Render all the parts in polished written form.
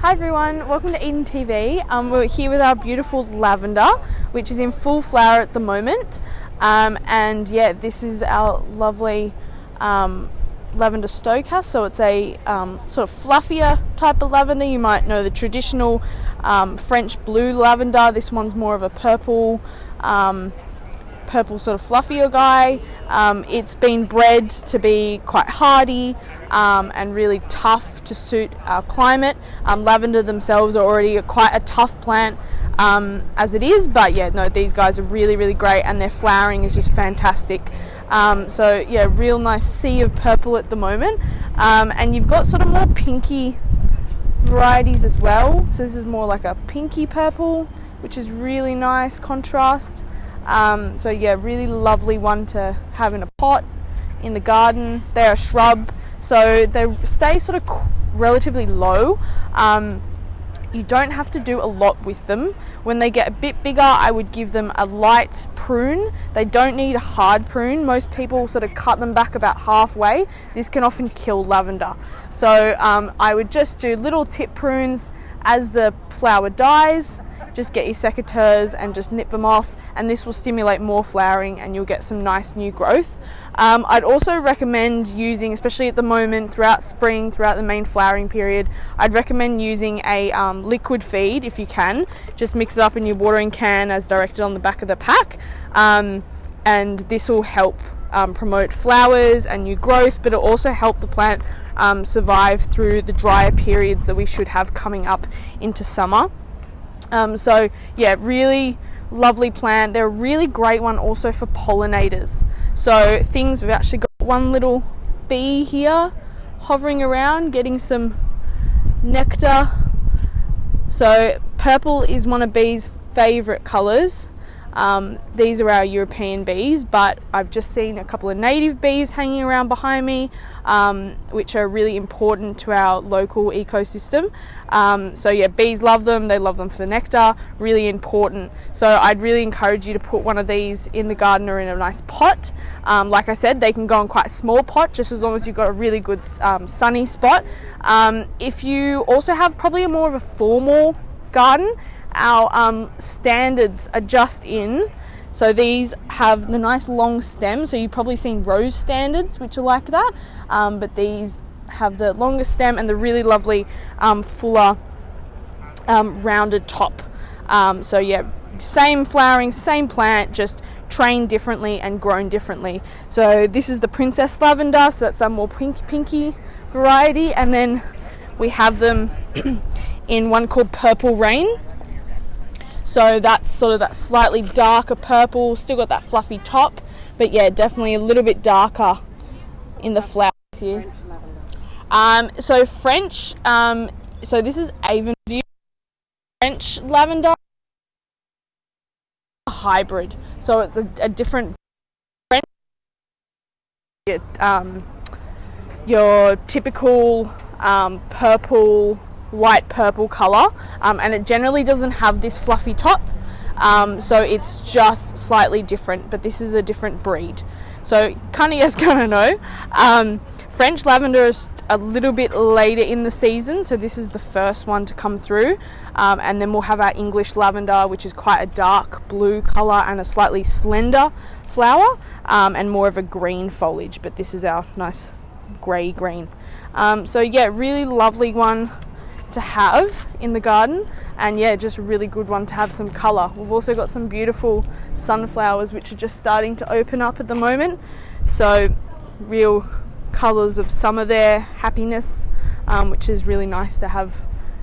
Hi everyone, welcome to Eden TV. We're here with our beautiful lavender, which is in full flower at the moment. And yeah, this is our lovely lavender stoker. So it's a sort of fluffier type of lavender. You might know the traditional French blue lavender. This one's more of a purple sort of fluffier guy. It's been bred to be quite hardy and really tough to suit our climate. Lavender themselves are already quite a tough plant as it is, but yeah, no, these guys are really great, and their flowering is just fantastic. So yeah, real nice sea of purple at the moment, and you've got sort of more pinky varieties as well. So this is more like a pinky purple, which is really nice contrast. So yeah, really lovely one to have in a pot in the garden. They're a shrub, so they stay sort of relatively low. You don't have to do a lot with them. When they get a bit bigger, I would give them a light prune. They don't need a hard prune. Most people sort of cut them back about halfway. This can often kill lavender. So I would just do little tip prunes as the flower dies. Just get your secateurs and just nip them off, and this will stimulate more flowering and you'll get some nice new growth. I'd also recommend using, especially at the moment throughout spring, throughout the main flowering period, I'd recommend using a liquid feed if you can. Just mix it up in your watering can as directed on the back of the pack, and this will help promote flowers and new growth, but it'll also help the plant survive through the drier periods that we should have coming up into summer. So yeah, really lovely plant. They're a really great one also for pollinators. So we've actually got one little bee here hovering around getting some nectar. So purple is one of bees' favourite colours. These are our European bees, but I've just seen a couple of native bees hanging around behind me, which are really important to our local ecosystem. So yeah, bees love them. They love them for nectar, really important. So I'd really encourage you to put one of these in the garden or in a nice pot. Like I said, they can go in quite a small pot, just as long as you've got a really good sunny spot. If you also have probably a more of a formal garden, our standards are just in. So these have the nice long stem, so you've probably seen rose standards which are like that, but these have the longest stem and the really lovely fuller rounded top. So yeah, same flowering, same plant, just trained differently and grown differently. So this is the princess lavender, so that's the more pinky variety, and then we have them in one called purple rain. So that's sort of that slightly darker purple, still got that fluffy top, but yeah, definitely a little bit darker in the flowers here. So French, so this is Avonview French lavender, a hybrid. So it's a different French, your typical purple, white purple color, and it generally doesn't have this fluffy top, so it's just slightly different, but this is a different breed. So kind of yes, kind of no. French lavender is a little bit later in the season, so this is the first one to come through, and then we'll have our English lavender, which is quite a dark blue color and a slightly slender flower, and more of a green foliage, but this is our nice grey green. So yeah, really lovely one to have in the garden, and yeah, just a really good one to have some colour. We've also got some beautiful sunflowers which are just starting to open up at the moment, so real colours of summer there, happiness, which is really nice to have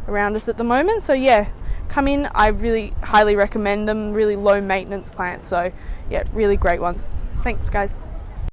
around us at the moment. So yeah, come in, I really highly recommend them, really low maintenance plants, so yeah, really great ones. Thanks guys.